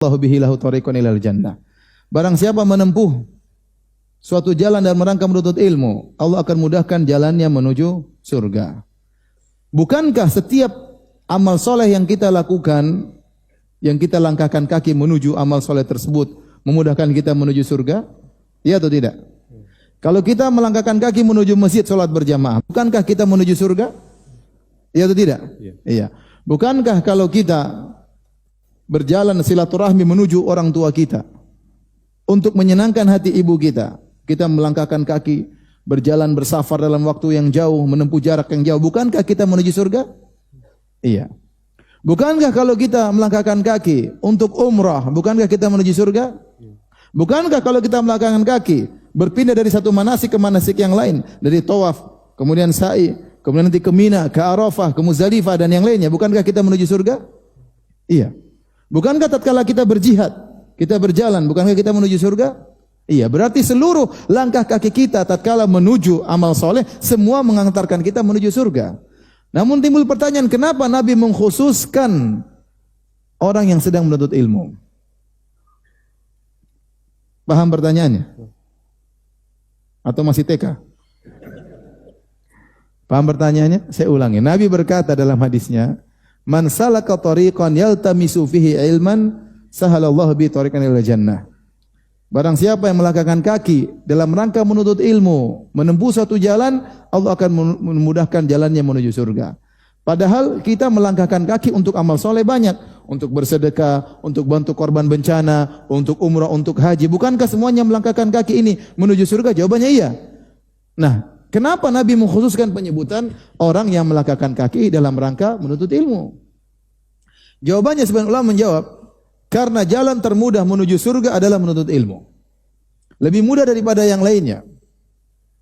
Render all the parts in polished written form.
Allahu bihi lahu tariqan ilal jannah. Barang siapa menempuh suatu jalan dalam rangka menuntut ilmu, Allah akan mudahkan jalannya menuju surga. Bukankah setiap amal soleh yang kita lakukan, yang kita langkahkan kaki menuju amal soleh tersebut, memudahkan kita menuju surga? Iya atau tidak? Kalau kita melangkahkan kaki menuju masjid sholat berjamaah, bukankah kita menuju surga? Iya atau tidak? Iya. Bukankah kalau kita berjalan silaturahmi menuju orang tua kita, untuk menyenangkan hati ibu kita, kita melangkahkan kaki, berjalan bersafar dalam waktu yang jauh, menempuh jarak yang jauh, bukankah kita menuju surga? Iya. Bukankah kalau kita melangkahkan kaki untuk umrah, bukankah kita menuju surga? Bukankah kalau kita melangkahkan kaki, berpindah dari satu manasik ke manasik yang lain, dari tawaf, kemudian sa'i, kemudian nanti ke Mina, ke Arafah, ke Muzdalifah dan yang lainnya, bukankah kita menuju surga? Iya. Bukankah tatkala kita berjihad, kita berjalan, bukankah kita menuju surga? Iya, berarti seluruh langkah kaki kita tatkala menuju amal soleh, semua mengantarkan kita menuju surga. Namun timbul pertanyaan, kenapa Nabi mengkhususkan orang yang sedang menuntut ilmu? Paham pertanyaannya? Atau masih TK? Paham pertanyaannya? Saya ulangi. Nabi berkata dalam hadisnya, "Man salaka tariqan yaltamisu fihi ilman, sahalallahu bi tariqan ilal jannah." Barang siapa yang melangkahkan kaki dalam rangka menuntut ilmu, menempuh suatu jalan, Allah akan memudahkan jalannya menuju surga. Padahal kita melangkahkan kaki untuk amal soleh banyak, untuk bersedekah, untuk bantu korban bencana, untuk umrah, untuk haji. Bukankah semuanya melangkahkan kaki ini menuju surga? Jawabannya iya. Nah, kenapa Nabi mengkhususkan penyebutan orang yang melangkahkan kaki dalam rangka menuntut ilmu? Jawabannya sebagian ulama menjawab, karena jalan termudah menuju surga adalah menuntut ilmu. Lebih mudah daripada yang lainnya.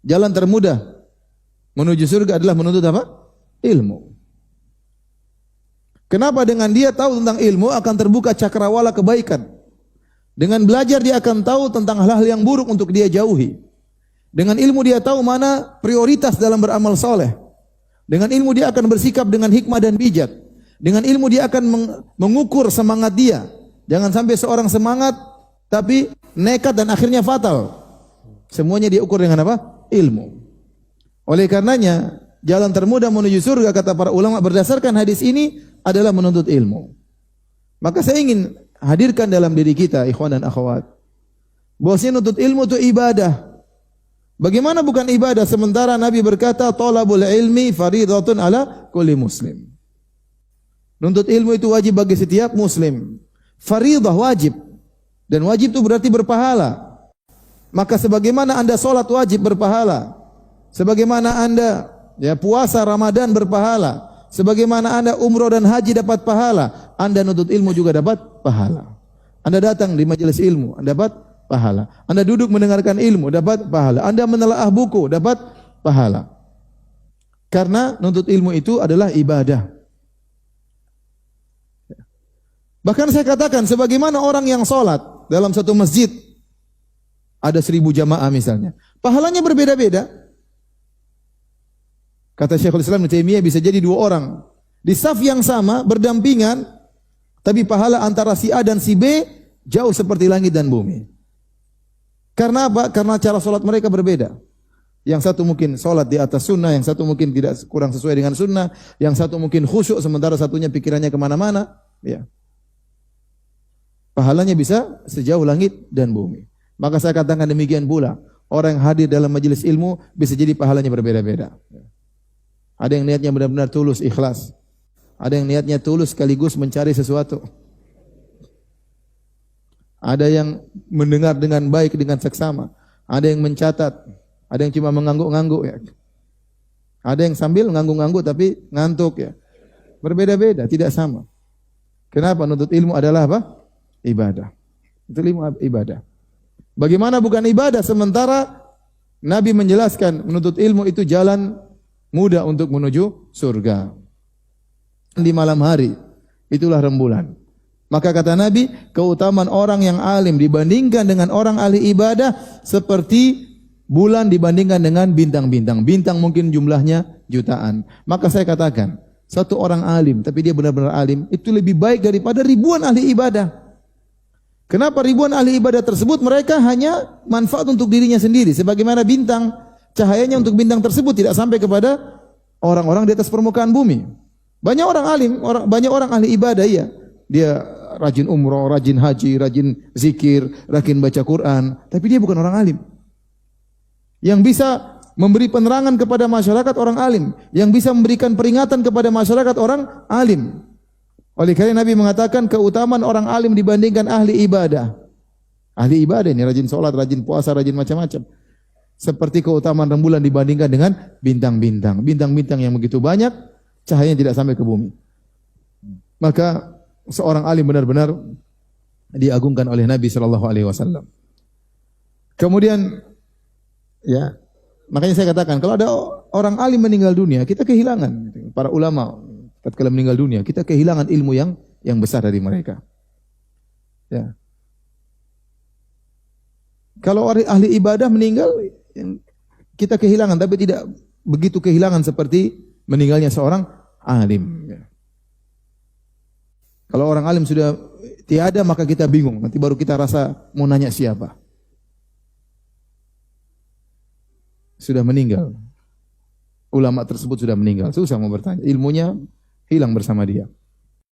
Jalan termudah menuju surga adalah menuntut apa? Ilmu. Kenapa? Dengan dia tahu tentang ilmu akan terbuka cakrawala kebaikan. Dengan belajar dia akan tahu tentang hal-hal yang buruk untuk dia jauhi. Dengan ilmu dia tahu mana prioritas dalam beramal soleh. Dengan ilmu dia akan bersikap dengan hikmah dan bijak. Dengan ilmu dia akan mengukur semangat dia. Jangan sampai seorang semangat tapi nekat dan akhirnya fatal. Semuanya dia ukur dengan apa? Ilmu. Oleh karenanya jalan termudah menuju surga kata para ulama berdasarkan hadis ini adalah menuntut ilmu. Maka saya ingin hadirkan dalam diri kita ikhwan dan akhwat, bahwasanya menuntut ilmu itu ibadah. Bagaimana bukan ibadah sementara Nabi berkata thalabul ilmi faridatun ala kulli muslim. Menuntut ilmu itu wajib bagi setiap muslim. Faridah wajib. Dan wajib itu berarti berpahala. Maka sebagaimana Anda salat wajib berpahala. Sebagaimana Anda puasa Ramadan berpahala. Sebagaimana Anda umrah dan haji dapat pahala, Anda nuntut ilmu juga dapat pahala. Anda datang di majelis ilmu, Anda dapat pahala. Anda duduk mendengarkan ilmu, dapat pahala. Anda menelaah buku, dapat pahala. Karena nuntut ilmu itu adalah ibadah. Bahkan saya katakan, sebagaimana orang yang sholat dalam satu masjid, ada 1000 jamaah misalnya, pahalanya berbeda-beda. Kata Syekhul Islam Ibnu Taimiyah bisa jadi 2 orang di saf yang sama berdampingan, tapi pahala antara si A dan si B jauh seperti langit dan bumi. Karena apa? Karena cara sholat mereka berbeda. Yang satu mungkin sholat di atas sunnah, yang satu mungkin tidak kurang sesuai dengan sunnah, yang satu mungkin khusyuk sementara satunya pikirannya kemana-mana. Ya. Pahalanya bisa sejauh langit dan bumi. Maka saya katakan demikian pula, orang yang hadir dalam majelis ilmu bisa jadi pahalanya berbeda-beda. Ada yang niatnya benar-benar tulus, ikhlas. Ada yang niatnya tulus sekaligus mencari sesuatu. Ada yang mendengar dengan baik, dengan seksama. Ada yang mencatat. Ada yang cuma mengangguk-ngangguk. Ya. Ada yang sambil ngangguk-ngangguk tapi ngantuk. Ya. Berbeda-beda, tidak sama. Kenapa? Nuntut ilmu adalah apa? Ibadah. Itu ilmu ibadah. Bagaimana bukan ibadah sementara Nabi menjelaskan menuntut ilmu itu jalan mudah untuk menuju surga. Di malam hari, itulah rembulan. Maka kata Nabi, keutamaan orang yang alim dibandingkan dengan orang ahli ibadah seperti bulan dibandingkan dengan bintang-bintang. Bintang mungkin jumlahnya jutaan. Maka saya katakan, satu orang alim, tapi dia benar-benar alim, itu lebih baik daripada ribuan ahli ibadah. Kenapa ribuan ahli ibadah tersebut mereka hanya manfaat untuk dirinya sendiri, sebagaimana bintang, cahayanya untuk bintang tersebut tidak sampai kepada orang-orang di atas permukaan bumi. Banyak orang alim, banyak orang ahli ibadah, ya. Dia rajin umroh, rajin haji, rajin zikir, rajin baca Quran, tapi dia bukan orang alim. Yang bisa memberi penerangan kepada masyarakat orang alim, yang bisa memberikan peringatan kepada masyarakat orang alim. Oleh karena Nabi mengatakan keutamaan orang alim dibandingkan ahli ibadah. Ahli ibadah ini rajin sholat, rajin puasa, rajin macam-macam. Seperti keutamaan rembulan dibandingkan dengan bintang-bintang. Bintang-bintang yang begitu banyak, cahayanya tidak sampai ke bumi. Maka seorang alim benar-benar diagungkan oleh Nabi sallallahu alaihi wasallam. Kemudian ya, makanya saya katakan kalau ada orang alim meninggal dunia, kita kehilangan. Para ulama tatkala meninggal dunia, kita kehilangan ilmu yang besar dari mereka. Ya. Kalau ahli ibadah meninggal, kita kehilangan, tapi tidak begitu kehilangan seperti meninggalnya seorang alim. Ya. Kalau orang alim sudah tiada, maka kita bingung. Nanti baru kita rasa mau nanya siapa. Sudah meninggal. Ulama tersebut sudah meninggal. Susah mau bertanya. Ilmunya hilang bersama dia.